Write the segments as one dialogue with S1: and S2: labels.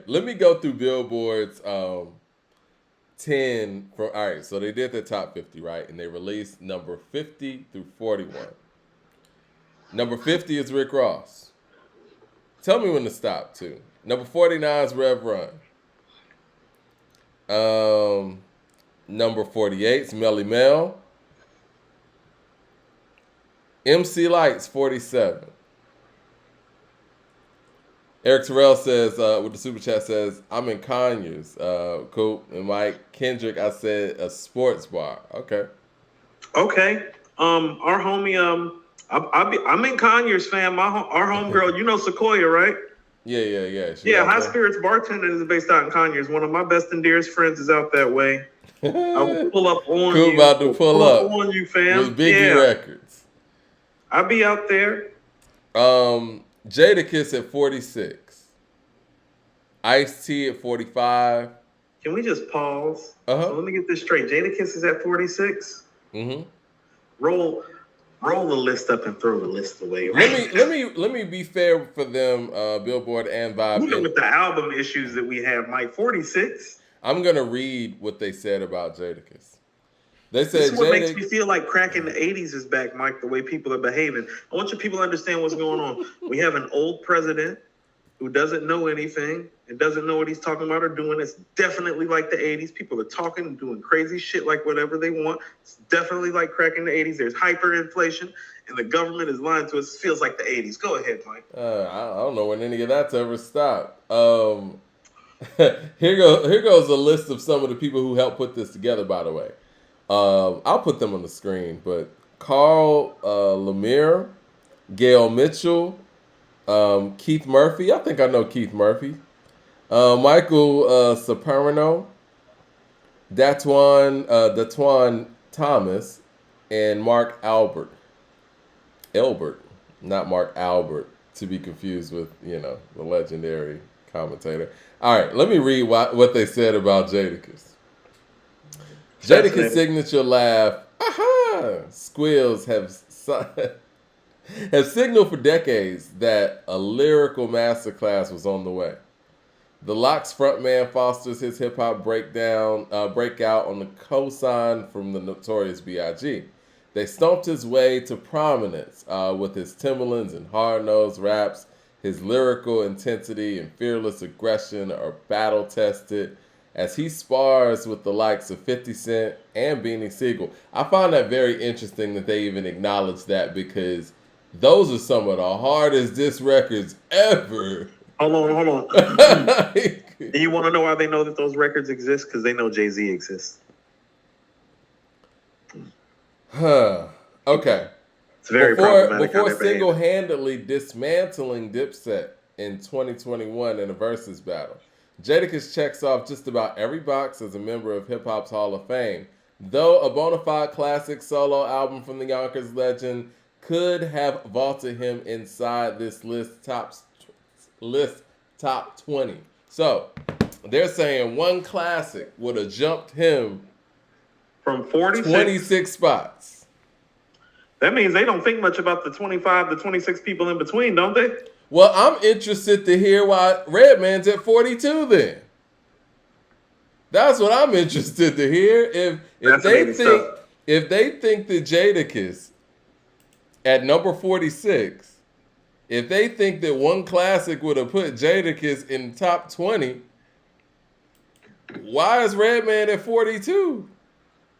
S1: let me go through Billboard's 10 from. All right, so they did the top 50, right? And they released number 50 through 41. Number 50 is Rick Ross. Tell me when to stop, too. Number 49 is Rev Run. Number 48 is Melly Mel. MC Lights 47. Eric Terrell says, with the super chat says, I'm in Conyers, Coop. And Mike Kendrick, I said a sports bar. Okay.
S2: Okay. Our homie, I'm in Conyers, fam. Our homegirl, you know Sequoia, right?
S1: Yeah.
S2: Yeah, High Spirits Bartender is based out in Conyers. One of my best and dearest friends is out that way. I will pull up on
S1: Coop
S2: you.
S1: about to pull up
S2: on you, fam.
S1: with Biggie Records.
S2: I'll be out there.
S1: Jadakiss at 46. Ice-T at 45.
S2: Can we just pause?
S1: Uh-huh.
S2: So let me get this straight. Jadakiss is at 46.
S1: Mm-hmm.
S2: Roll the list up and throw the list away.
S1: Right? Let me be fair for them, Billboard and Vibe.
S2: Even with the album issues that we have, Mike, 46.
S1: I'm gonna read what they said about Jadakiss. They said
S2: this is what makes me feel like crack in the 80s is back, Mike, the way people are behaving. I want you people to understand what's going on. We have an old president who doesn't know anything and doesn't know what he's talking about or doing. It's definitely like the 80s. People are talking and doing crazy shit like whatever they want. It's definitely like crack in the 80s. There's hyperinflation, and the government is lying to us. It feels like the 80s. Go ahead, Mike.
S1: I don't know when any of that's ever stopped. Here goes a list of some of the people who helped put this together, by the way. I'll put them on the screen, but Carl Lemire, Gail Mitchell, Keith Murphy. I think I know Keith Murphy. Michael Soperano, Datwan Thomas, and Mark Albert. Elbert, not Mark Albert, to be confused with, the legendary commentator. All right, let me read what they said about Jadakiss. Jadakiss' signature laugh, squeals have signaled for decades that a lyrical masterclass was on the way. The Lox frontman fosters his hip-hop breakout on the cosign from the Notorious B.I.G. They stomped his way to prominence with his Timberlands and hard-nosed raps. His lyrical intensity and fearless aggression are battle-tested as he spars with the likes of 50 Cent and Beanie Siegel. I find that very interesting that they even acknowledge that, because those are some of the hardest diss records ever.
S2: Hold on. Do you want to know why they know that those records exist? Because they know Jay-Z exists.
S1: Okay.
S2: It's very problematic.
S1: Before single-handedly dismantling Dipset in 2021 in a Versus battle, Jadakiss checks off just about every box as a member of hip-hop's Hall of Fame. Though a bona fide classic solo album from the Yonkers legend could have vaulted him inside this list top 20. So, they're saying one classic would have jumped him
S2: from
S1: 26 spots.
S2: That means they don't think much about the 25 to 26 people in between, don't they?
S1: Well, I'm interested to hear why Redman's at 42 then. That's what I'm interested to hear. If they think that Jadakiss at number 46, if they think that one classic would have put Jadakiss in the top 20, why is Redman at 42?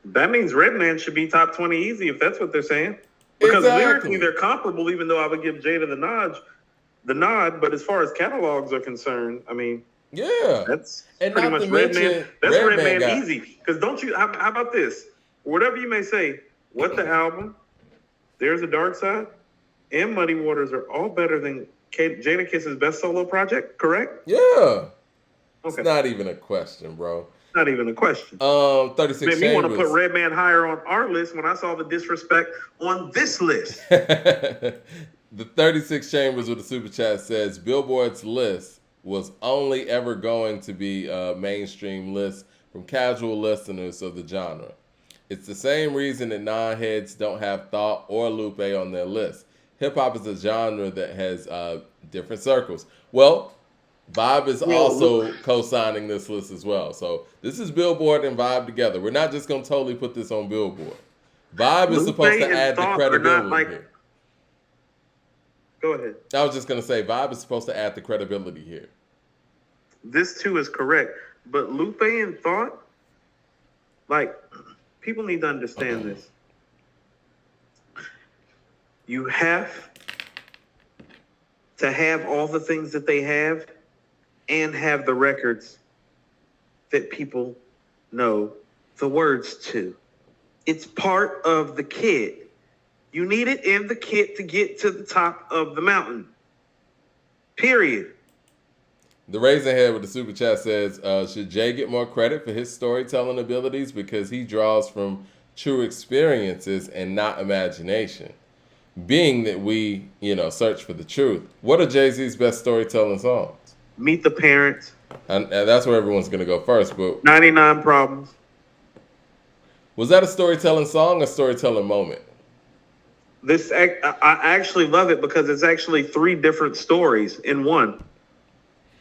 S2: That means Redman should be top 20 easy if that's what they're saying. Because lyrically they're comparable, even though I would give Jada the nod. But as far as catalogs are concerned, I mean,
S1: yeah,
S2: that's pretty much Redman. That's Redman easy. Because don't you? How about this? Whatever you may say, What the Album, There's a Dark Side, and Muddy Waters are all better than Jadakiss's best solo project. Correct?
S1: Yeah. Okay. It's not even a question, bro.
S2: Not even a question.
S1: 36 Chambers.
S2: Made me want to put Redman higher on our list when I saw the disrespect on this list.
S1: The 36 Chambers with the super chat says Billboard's list was only ever going to be a mainstream list from casual listeners of the genre. It's the same reason that non-heads don't have Thought or Lupe on their list. Hip-hop is a genre that has different circles. Well, Vibe is
S2: Well,
S1: also co-signing this list as well. So this is Billboard and Vibe together. We're not just gonna totally put this on Billboard. Vibe is
S2: Lupe
S1: supposed to
S2: and
S1: add the
S2: Thought are not
S1: credibility
S2: like.
S1: here.
S2: Go ahead.
S1: I was just gonna say Vibe is supposed to add the credibility here.
S2: This too is correct, but Lupe and Thought, like, people need to understand this. You have to have all the things that they have and have the records that people know the words to. It's part of the kit. You need it in the kit to get to the top of the mountain. Period.
S1: The Raisin Head with the super chat says, should Jay get more credit for his storytelling abilities because he draws from true experiences and not imagination? Being that we, search for the truth. What are Jay-Z's best storytelling songs?
S2: Meet the Parents.
S1: And that's where everyone's going to go first. But
S2: 99 Problems.
S1: Was that a storytelling song or storytelling moment?
S2: I actually love it because it's actually 3 different stories in one.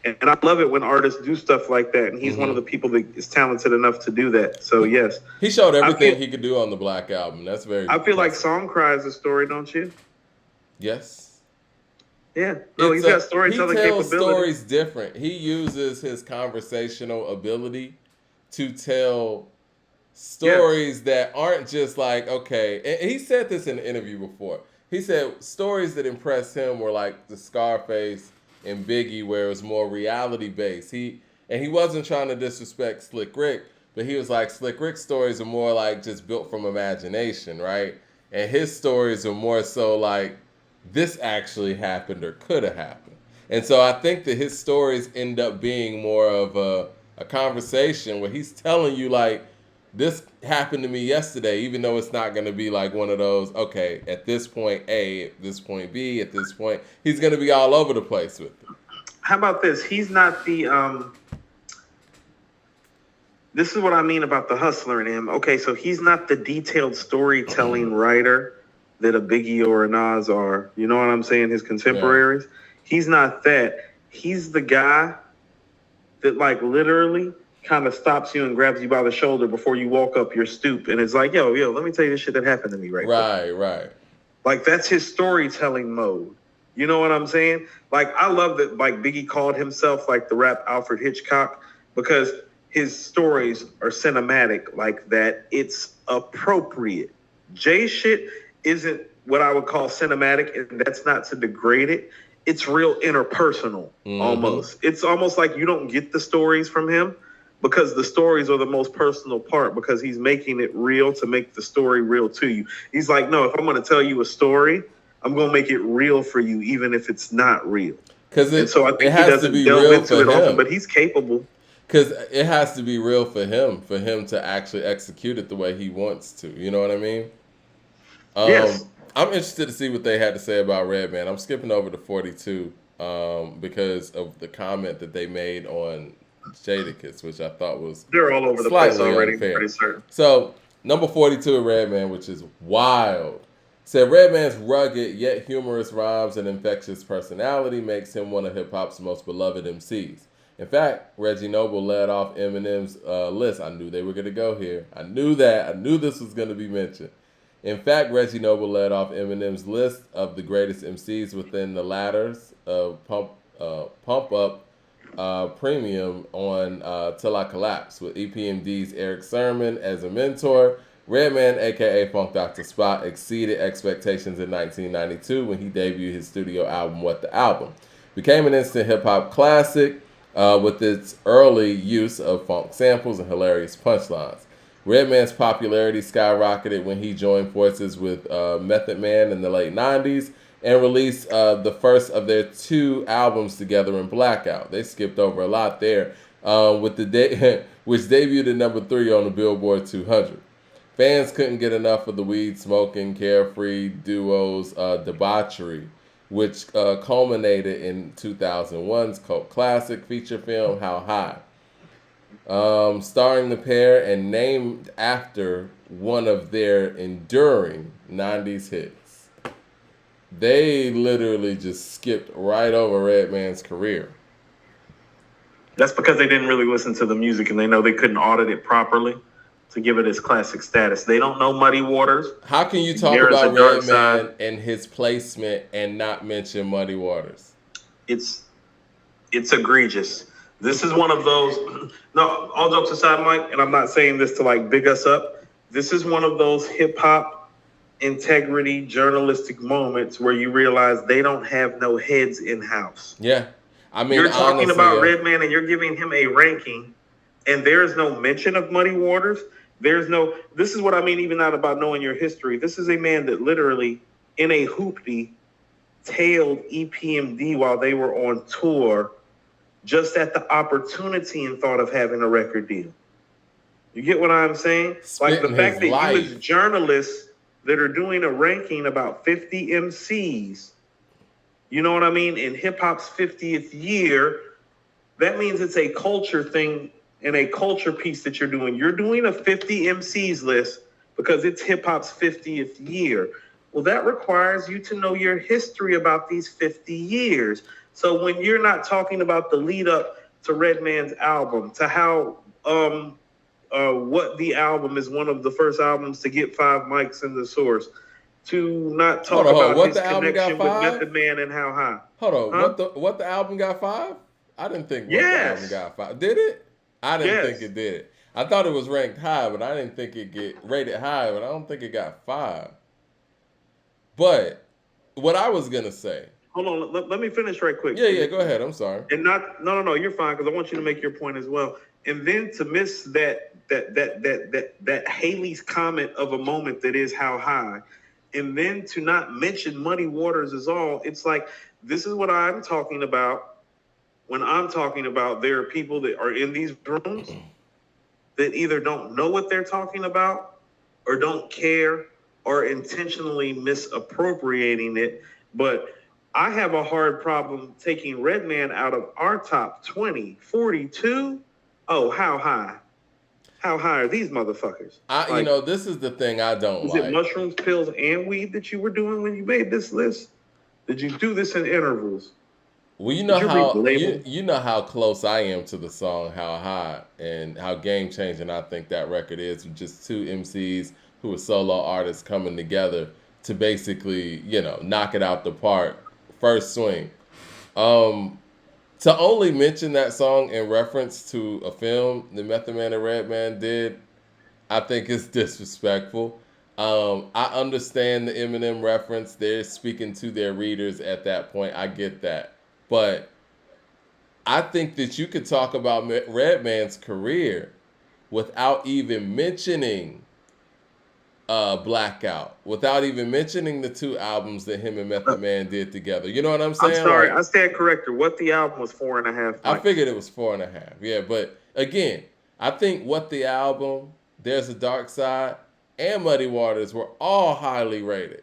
S2: And I love it when artists do stuff like that. And he's one of the people that is talented enough to do that. So, yes.
S1: He showed everything he could do on the Black Album. That's very
S2: I feel like Song Cry is a story, don't you?
S1: Yes.
S2: Yeah. No, he's got storytelling capability.
S1: He tells stories different. He uses his conversational ability to tell stories that aren't just like, okay. And he said this in an interview before. He said stories that impressed him were like the Scarface and Biggie, where it was more reality based. He wasn't trying to disrespect Slick Rick, but he was like, Slick Rick's stories are more like just built from imagination, right? And his stories are more so like this actually happened or could have happened. And so I think that his stories end up being more of a conversation where he's telling you like, this happened to me yesterday, even though it's not going to be like one of those, okay, at this point A, at this point B, at this point, he's going to be all over the place with it.
S2: How about this? He's not the, this is what I mean about the hustler in him. Okay, so he's not the detailed storytelling writer that a Biggie or a Nas are. You know what I'm saying? His contemporaries. Yeah. He's not that. He's the guy that like literally kind of stops you and grabs you by the shoulder before you walk up your stoop and it's like, yo, let me tell you this shit that happened to me right now.
S1: Right.
S2: Like, that's his storytelling mode. You know what I'm saying? Like, I love that, like, Biggie called himself, like, the rap Alfred Hitchcock because his stories are cinematic like that. It's appropriate. Jay shit isn't what I would call cinematic, and that's not to degrade it. It's real interpersonal, almost. It's almost like you don't get the stories from him because the stories are the most personal part because he's making it real to make the story real to you. He's like, no, if I'm going to tell you a story, I'm going to make it real for you, even if it's not real. So I think he doesn't delve into it often, but he's capable.
S1: Because it has to be real for him to actually execute it the way he wants to. You know what I mean?
S2: Yes.
S1: I'm interested to see what they had to say about Redman. I'm skipping over to 42 because of the comment that they made on Jadakiss, which I thought was
S2: they're all over the place already. Pretty certain.
S1: So number 42 of Redman, which is wild, said Redman's rugged yet humorous rhymes and infectious personality makes him one of hip hop's most beloved MCs. In fact, Reggie Noble led off Eminem's list. I knew they were going to go here. I knew this was going to be mentioned. In fact, Reggie Noble led off Eminem's list of the greatest MCs within the ladders of Pump Up Premium on Till I Collapse, with EPMD's Eric Sermon as a mentor. Redman, a.k.a. Funk Dr. Spot, exceeded expectations in 1992 when he debuted his studio album, What the Album. Became an instant hip-hop classic with its early use of funk samples and hilarious punchlines. Redman's popularity skyrocketed when he joined forces with Method Man in the late 90s and released the first of their 2 albums together in Blackout. They skipped over a lot there, which debuted at number 3 on the Billboard 200. Fans couldn't get enough of the weed-smoking, carefree duo's debauchery, which culminated in 2001's cult classic feature film How High, starring the pair and named after one of their enduring 90s hits. They literally just skipped right over Redman's career.
S2: That's because they didn't really listen to the music and they know they couldn't audit it properly to give it its classic status. They don't know Muddy Waters.
S1: How can you talk about Redman and his placement and not mention Muddy Waters?
S2: It's egregious. This is one of those. No, all jokes aside, Mike, and I'm not saying this to like big us up. This is one of those hip hop integrity journalistic moments where you realize they don't have no heads in house.
S1: Yeah. I mean,
S2: you're talking
S1: honestly,
S2: about Redman and you're giving him a ranking, and there is no mention of Muddy Waters. This is what I mean, even not about knowing your history. This is a man that literally, in a hoopty, tailed EPMD while they were on tour, just at the opportunity and thought of having a record deal. You get what I'm saying? Like the fact that you as journalists that are doing a ranking about 50 MCs, you know what I mean, in hip-hop's 50th year, that means it's a culture thing and a culture piece that you're doing. You're doing a 50 MCs list because it's hip-hop's 50th year. Well, that requires you to know your history about these 50 years. So when you're not talking about the lead up to Redman's album, to how what the album is one of the first albums to get 5 mics in the source, to not talk about his connection with Method Man and How High.
S1: Hold on, what the album got 5? I didn't think the album got 5. Did it? I didn't think it did. I thought it was ranked high, but I didn't think it get rated high, but I don't think it got 5. But what I was gonna say.
S2: Hold on, let me finish right quick.
S1: Yeah, go ahead. I'm sorry.
S2: And no, you're fine because I want you to make your point as well. And then to miss that Haley's comment of a moment that is How High, and then to not mention Muddy Waters is all. It's like this is what I'm talking about. When I'm talking about there are people that are in these rooms that either don't know what they're talking about or don't care or intentionally misappropriating it. But I have a hard problem taking Redman out of our top 20, 42. Oh, how high? How high are these motherfuckers?
S1: This is the thing I don't like.
S2: Is it mushrooms, pills, and weed that you were doing when you made this list? Did you do this in intervals?
S1: Well, you know how close I am to the song How High and how game changing I think that record is with just 2 MCs who are solo artists coming together to basically, knock it out the park, first swing. To only mention that song in reference to a film that Method Man and Redman did, I think is disrespectful. I understand the Eminem reference. They're speaking to their readers at that point. I get that. But I think that you could talk about Redman's career without even mentioning Blackout, without even mentioning the 2 albums that him and Method Man did together. You know what I'm saying?
S2: I'm sorry, I stand corrected. What the album was 4.5.
S1: I figured it was 4.5. Yeah, but again, I think What the Album, There's a Dark Side, and Muddy Waters were all highly rated.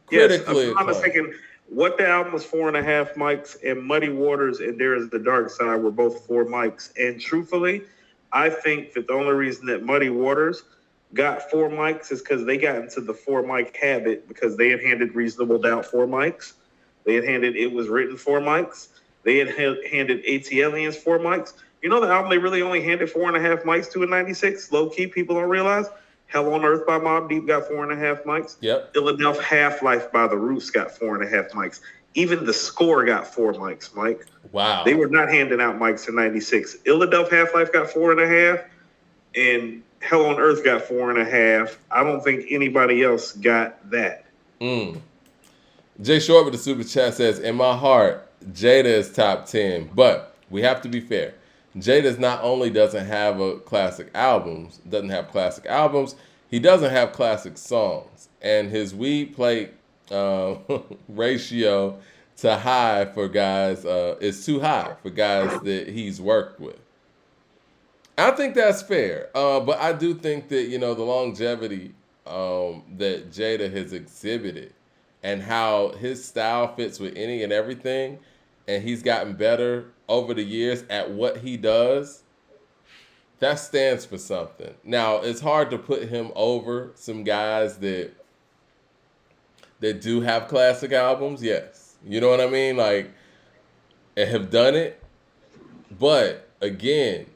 S1: Critically acclaimed.
S2: What the Album was 4.5 mics, and Muddy Waters and There Is the Dark Side were both 4 mics. And truthfully, I think that the only reason that Muddy Waters got 4 mics is because they got into the 4 mic habit because they had handed Reasonable Doubt 4 mics. They had handed It Was Written 4 mics. They had handed ATLiens 4 mics. You know the album they really only handed 4.5 mics to in 96? Low key, people don't realize. Hell on Earth by Mobb Deep got 4.5 mics.
S1: Yep.
S2: Philadelphia Half-Life by The Roots got 4.5 mics. Even The Score got 4 mics, Mike.
S1: Wow.
S2: They were not handing out mics in 96. Philadelphia Half-Life got 4.5, and Hell on Earth got 4.5. I don't think anybody else got that.
S1: Jay Short with the super chat says, in my heart, Jada is top 10. But we have to be fair. Jada not only doesn't have classic albums, he doesn't have classic songs. And his weed plate ratio to high for guys is too high for guys that he's worked with. I think that's fair. But I do think that, the longevity that Jada has exhibited and how his style fits with any and everything, and he's gotten better over the years at what he does, that stands for something. Now, it's hard to put him over some guys that do have classic albums, yes. You know what I mean? Like, and have done it. But again,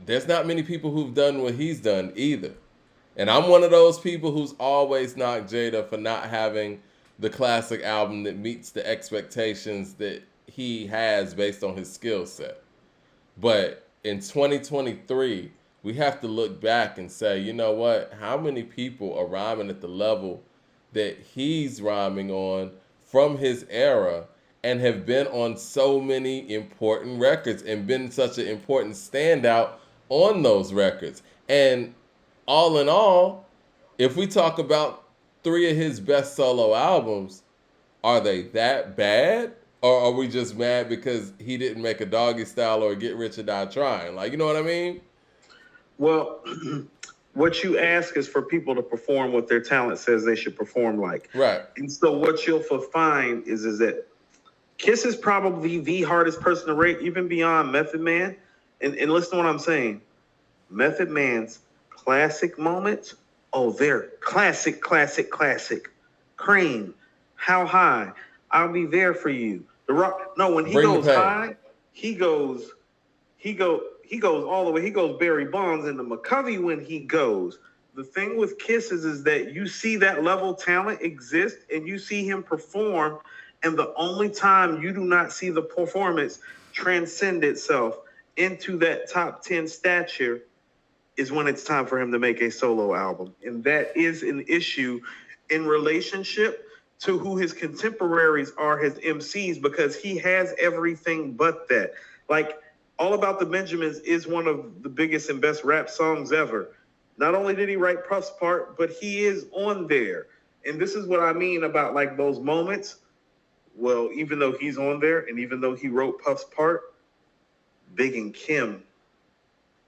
S1: there's not many people who've done what he's done either. And I'm one of those people who's always knocked Jada for not having the classic album that meets the expectations that he has based on his skill set. But in 2023, we have to look back and say, you know what? How many people are rhyming at the level that he's rhyming on from his era and have been on so many important records and been such an important standout on those records? And all in all, if we talk about 3 of his best solo albums, are they that bad? Or are we just mad because he didn't make a Doggy Style or Get Rich or Die Trying? Like, you know what I mean?
S2: Well, what you ask is for people to perform what their talent says they should perform like.
S1: Right.
S2: And so what you'll find is that Kiss is probably the hardest person to rate, even beyond Method Man. And listen to what I'm saying. Method Man's classic moments, they're classic. Cream, How High, I'll Be There For You. The Rock. No, when he goes high, he goes all the way. He goes Barry Bonds and the McCovey when he goes. The thing with Kiss is that you see that level of talent exist and you see him perform, and the only time you do not see the performance transcend itself into that top 10 stature is when it's time for him to make a solo album. And that is an issue in relationship to who his contemporaries are, his MCs, because he has everything but that. Like, All About the Benjamins is one of the biggest and best rap songs ever. Not only did he write Puff's part, but he is on there. And this is what I mean about like those moments. Well, even though he's on there and even though he wrote Puff's part, Big and Kim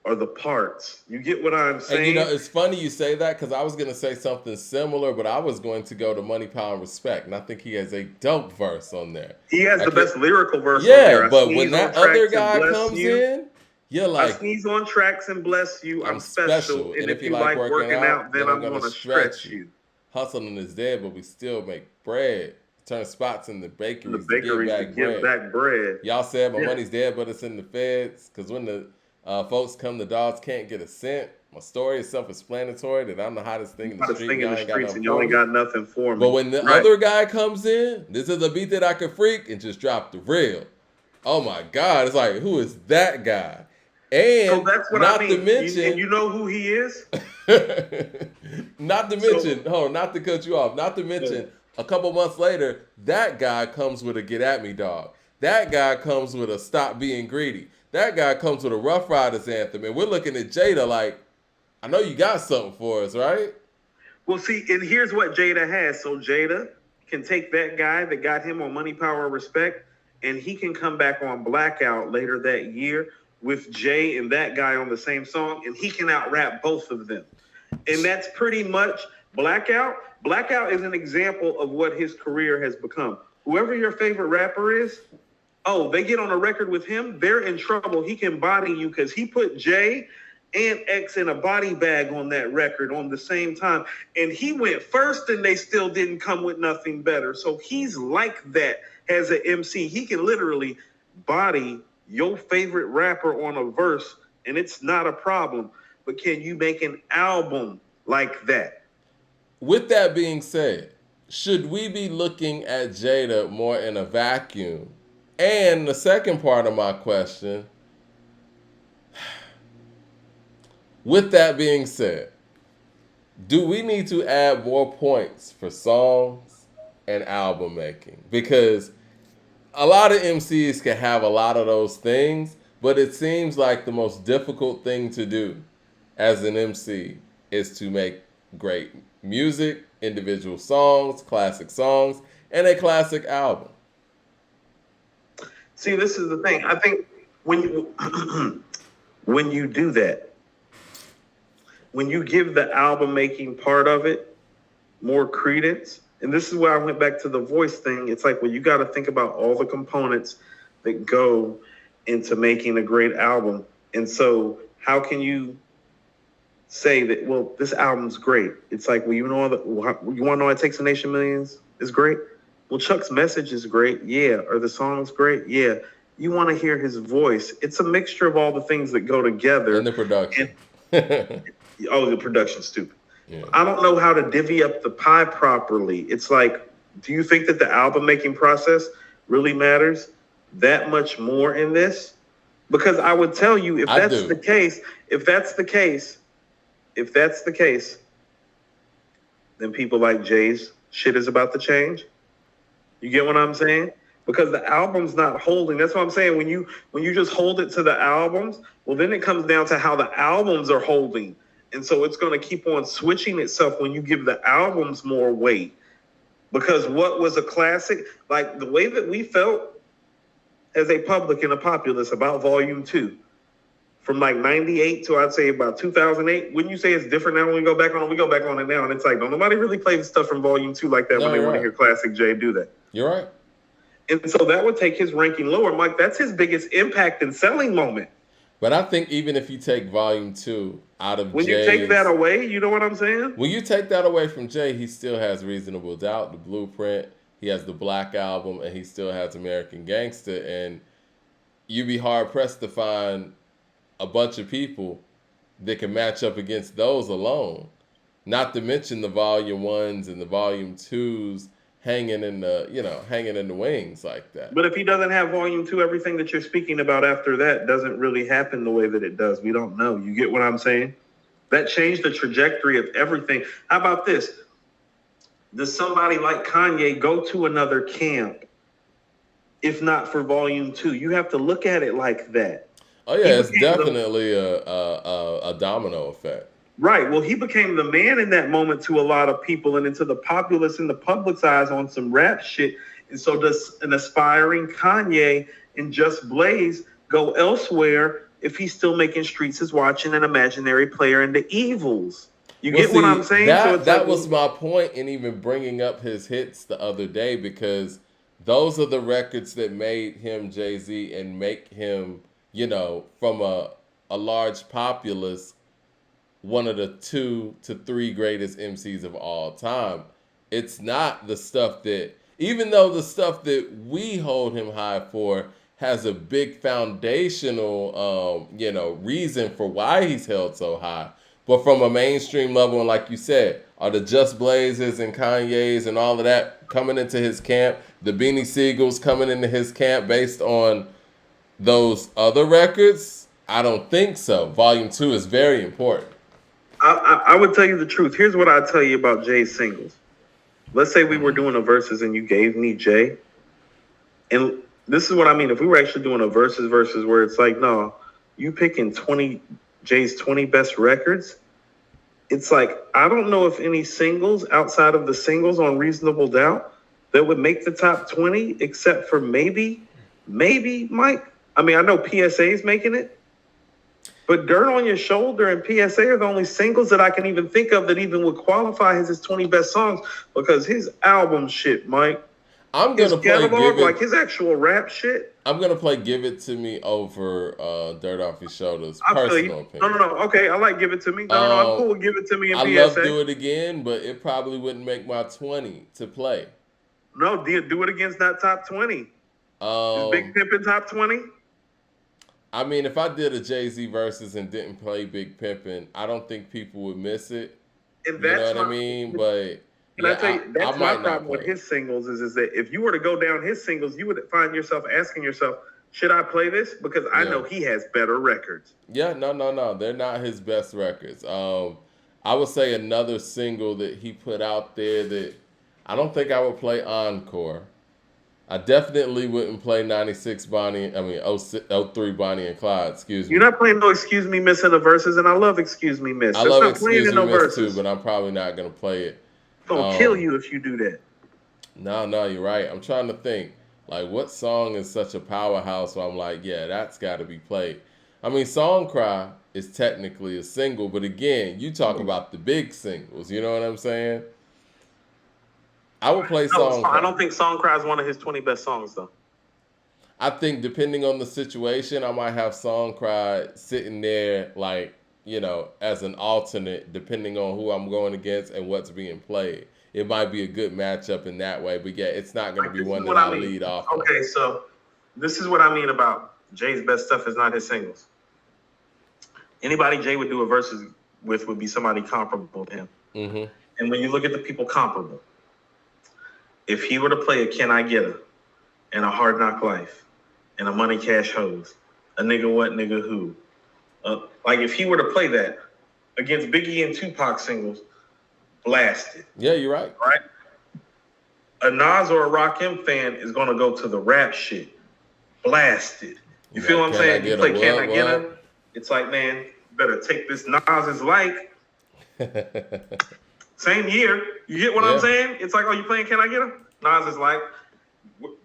S2: are the parts. You get what I'm saying?
S1: And it's funny you say that because I was going to say something similar, but I was going to go to Money, Power, and Respect. And I think he has a dope verse on there.
S2: He has the best lyrical verse on there.
S1: Yeah, but when that other guy comes in, you're like,
S2: I sneeze on tracks and bless you. I'm special. And if you like working out, then I'm going to stretch you.
S1: Hustling is dead, but we still make bread. Turn spots in the bakeries,
S2: to give back bread.
S1: Y'all said my money's dead, but it's in the feds. Because when the folks come, the dogs can't get a cent. My story is self-explanatory that I'm the hottest thing in the street.
S2: And y'all ain't got nothing for me.
S1: But when the other guy comes in, this is a beat that I could freak and just drop the real. Oh my God. It's like, who is that guy? And
S2: so that's what
S1: not
S2: I mean.
S1: to mention,
S2: you know who he is?
S1: not to mention, not to cut you off, not to mention, a couple months later, that guy comes with a Get At Me Dog. That guy comes with a Stop Being Greedy. That guy comes with a Rough Riders anthem. And we're looking at Jada like, I know you got something for us, right?
S2: Well, see, and here's what Jada has. So Jada can take that guy that got him on Money, Power, Respect, and he can come back on Blackout later that year with Jay and that guy on the same song, and he can out-rap both of them. And that's pretty much Blackout. Blackout is an example of what his career has become. Whoever your favorite rapper is, they get on a record with him, they're in trouble. He can body you because he put Jay and X in a body bag on that record on the same time. And he went first and they still didn't come with nothing better. So he's like that as an MC. He can literally body your favorite rapper on a verse and it's not a problem. But can you make an album like that?
S1: With that being said, should we be looking at Jada more in a vacuum? And the second part of my question, with that being said, do we need to add more points for songs and album making? Because a lot of MCs can have a lot of those things, but it seems like the most difficult thing to do as an MC is to make great music, individual songs, and a classic album.
S2: See, this is the thing. I think when you do that, when you give the album making part of it more credence, and this is where I went back to the voice thing. It's like, well, you got to think about all the components that go into making a great album. And so how can you say that, well, this album's great? It's like, well, you want to know It Takes a Nation Millions is great? Well, Chuck's message is great. Yeah. Are the songs great? Yeah. You want to hear his voice. It's a mixture of all the things that go together.
S1: And the production.
S2: Oh, the production's stupid.
S1: Yeah.
S2: I don't know how to divvy up the pie properly. It's like, do you think that the album making process really matters that much more in this? Because I would tell you, if that's the case, then people like Jay's shit is about to change. You get what I'm saying? Because the album's not holding. That's what I'm saying. When you just hold it to the albums, well, then it comes down to how the albums are holding. And so it's going to keep on switching itself when you give the albums more weight. Because what was a classic, like the way that we felt as a public and a populace about Volume 2, from like 98 to I'd say about 2008, wouldn't you say it's different now when we go back on it? We go back on it now, and it's like, don't nobody really play the stuff from Volume 2 like that when they want to hear Classic Jay do that.
S1: You're right.
S2: And so that would take his ranking lower. Mike, that's his biggest impact and selling moment.
S1: But I think even if you take Volume 2 out of
S2: when Jay's, you take that away, you know what I'm saying?
S1: When you take that away from Jay, he still has Reasonable Doubt, The Blueprint, he has the Black Album, and he still has American Gangster. And you'd be hard-pressed to find a bunch of people that can match up against those alone. Not to mention the Volume 1s and the Volume 2s hanging in the wings like that.
S2: But if he doesn't have Volume 2, everything that you're speaking about after that doesn't really happen the way that it does. We don't know. You get what I'm saying? That changed the trajectory of everything. How about this? Does somebody like Kanye go to another camp if not for Volume 2? You have to look at it like that.
S1: Oh, yeah, it's definitely a domino effect.
S2: Right. Well, he became the man in that moment to a lot of people and into the populace and the public's eyes on some rap shit. And so does an aspiring Kanye and Just Blaze go elsewhere if he's still making Streets is Watching an imaginary player in the Evils? You get what I'm saying?
S1: That was my point in even bringing up his hits the other day, because those are the records that made him Jay-Z and make him, from a large populace, one of the 2 to 3 greatest MCs of all time. It's not the stuff that, even though the stuff that we hold him high for has a big foundational, reason for why he's held so high. But from a mainstream level, and like you said, are the Just Blazes and Kanye's and all of that coming into his camp, the Beanie Siegels coming into his camp based on those other records? I don't think so. Volume 2 is very important.
S2: I would tell you the truth. Here's what I tell you about Jay's singles. Let's say we were doing a versus and you gave me Jay. And this is what I mean. If we were actually doing a versus where it's like, no, you picking Jay's 20 best records. It's like, I don't know if any singles outside of the singles on Reasonable Doubt that would make the top 20, except for maybe Mike. I mean, I know PSA is making it. But Dirt on Your Shoulder and PSA are the only singles that I can even think of that even would qualify as his 20 best songs, because his album shit, Mike.
S1: I'm going to play Give It.
S2: Like his actual rap shit.
S1: I'm going to play Give It To Me over Dirt Off Your Shoulders.
S2: Personal opinion. No. Okay, I like Give It To Me. No, I'm cool with Give It To Me and PSA.
S1: I love Do It Again, but it probably wouldn't make my 20 to play.
S2: No, do it against that top 20. Is Big Pimpin' top 20?
S1: I mean, if I did a Jay-Z versus and didn't play Big Pimpin', I don't think people would miss it.
S2: And that's
S1: you know what I mean? But
S2: I tell you, that's my problem with his singles is that if you were to go down his singles, you would find yourself asking yourself, should I play this? Because I know he has better records.
S1: Yeah, no. They're not his best records. I would say another single that he put out there that I don't think I would play Encore. I definitely wouldn't play 03 Bonnie and Clyde, excuse me.
S2: You're not playing no Excuse Me Miss in the verses, and I love Excuse Me Miss.
S1: I love Excuse Me Miss too, but I'm probably not going to play it.
S2: It's going to kill you if you do that.
S1: No, you're right. I'm trying to think, like, what song is such a powerhouse where I'm like, yeah, that's got to be played. I mean, Song Cry is technically a single, but again, you talk about the big singles, you know what I'm saying? I would play Song Cry.
S2: I don't think Song Cry is one of his 20 best songs, though.
S1: I think depending on the situation, I might have Song Cry sitting there, like, as an alternate, depending on who I'm going against and what's being played. It might be a good matchup in that way, but yeah, it's not going to be one that I lead off.
S2: Okay, so This is what I mean about Jay's best stuff is not his singles. Anybody Jay would do a versus with would be somebody comparable to him.
S1: Mm-hmm.
S2: And when you look at the people comparable, if he were to play a Can I Get Her and a Hard Knock Life and a Money Cash Hose, a Nigga What, Nigga Who, like if he were to play that against Biggie and Tupac singles, blasted.
S1: Yeah, you're right.
S2: Right? A Nas or a Rakim fan is going to go to the rap shit, blasted. You feel what I'm saying? You play Can I Get Her? It's like, man, you better take this Nas is like. Same year. You get what I'm saying? It's like, oh, you playing Can I Get Her? Nas is like,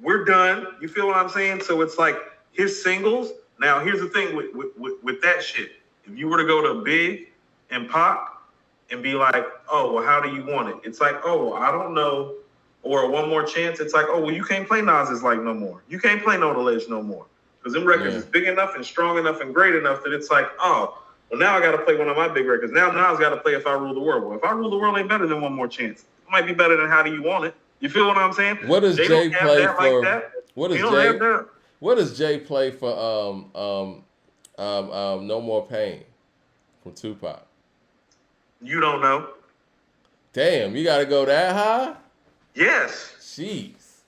S2: we're done. You feel what I'm saying? So it's like his singles. Now, here's the thing with that shit. If you were to go to Big and Pop and be like, oh, well, how do you want it? It's like, oh, I don't know. Or One More Chance. It's like, oh, well, you can't play Nas is like no more. You can't play No The Ledge no more. Because them records is big enough and strong enough and great enough that it's like, oh, well, now I got to play one of my big records. Now Nas got to play If I Rule the World. Well, If I Rule the World ain't better than One More Chance. It might be better than How Do You Want It? You feel what I'm saying?
S1: What does Jay play for? What does Jay play for? No More Pain from Tupac.
S2: You don't know.
S1: Damn, you got to go that high?
S2: Yes.
S1: Jeez.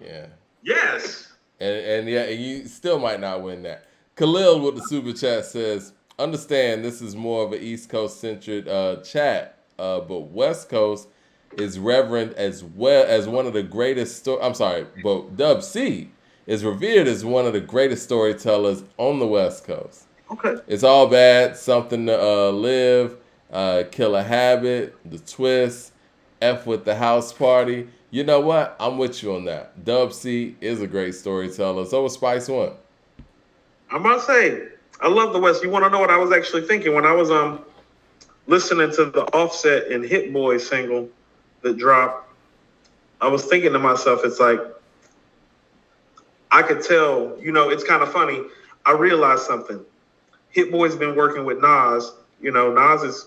S1: Yeah.
S2: Yes.
S1: And yeah, you still might not win that. Khalil with the super chat says, understand this is more of an East Coast centered chat, but West Coast is reverend as well as one of the greatest but Dub C is revered as one of the greatest storytellers on the West Coast.
S2: Okay.
S1: It's All Bad, Something to Live, Kill a Habit, The Twist, F with the House Party. You know what? I'm with you on that. Dub C is a great storyteller. So was Spice One.
S2: I'm about to say, I love the West. You want to know what I was actually thinking when I was listening to the Offset and Hit Boy single that dropped? I was thinking to myself, it's like, I could tell, it's kind of funny. I realized something. Hit Boy's been working with Nas. Nas is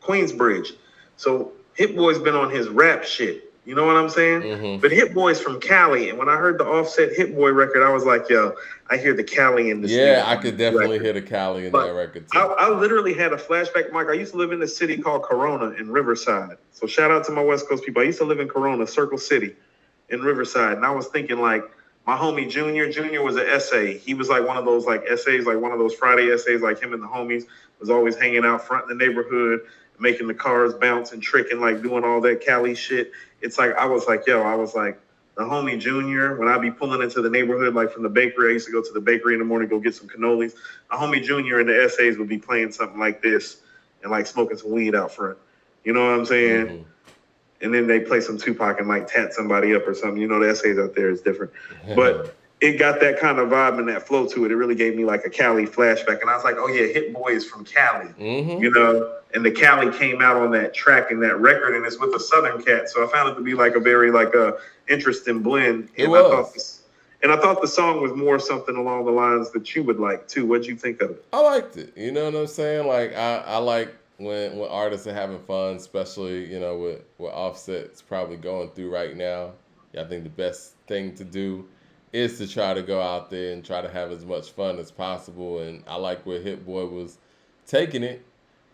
S2: Queensbridge. So Hit Boy's been on his rap shit. You know what I'm saying?
S1: Mm-hmm.
S2: But Hit Boy's from Cali. And when I heard the Offset Hit Boy record, I was like, yo, I hear the Cali in this.
S1: Yeah, I could definitely hear the Cali in that record too.
S2: I literally had a flashback, Mike. I used to live in a city called Corona in Riverside. So shout out to my West Coast people. I used to live in Corona, Circle City in Riverside. And I was thinking like, my homie Junior was an essay. He was like one of those like essays, like one of those Friday essays, like him and the homies was always hanging out front in the neighborhood, making the cars bounce and tricking, like doing all that Cali shit. It's like, I was like, the homie Junior, when I be pulling into the neighborhood, like from the bakery, I used to go to the bakery in the morning, go get some cannolis. A homie Junior in the essays would be playing something like this and like smoking some weed out front. You know what I'm saying? Mm-hmm. And then they play some Tupac and like tat somebody up or something. The essays out there is different. But it got that kind of vibe and that flow to it. It really gave me like a Cali flashback. And I was like, oh yeah, Hit Boy is from Cali.
S1: Mm-hmm.
S2: And the Cali came out on that track and that record, and it's with a Southern cat. So I found it to be like a very interesting blend.
S1: And
S2: I thought the song was more something along the lines that you would like too. What'd you think of it?
S1: I liked it. You know what I'm saying? Like I like when artists are having fun, especially, with Offset's probably going through right now. I think the best thing to do is to try to go out there and try to have as much fun as possible. And I like where Hit Boy was taking it.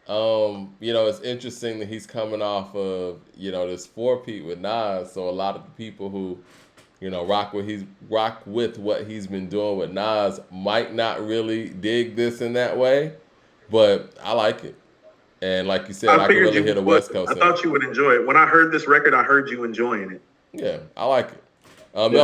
S1: It's interesting that he's coming off of, this 4-peat with Nas. So a lot of the people who, rock with what he's been doing with Nas might not really dig this in that way, but I like it. And like you said, I can really hear the West Coast.
S2: I thought you would enjoy it. When I heard this record, I heard you enjoying it.
S1: Yeah, I like it. Melvin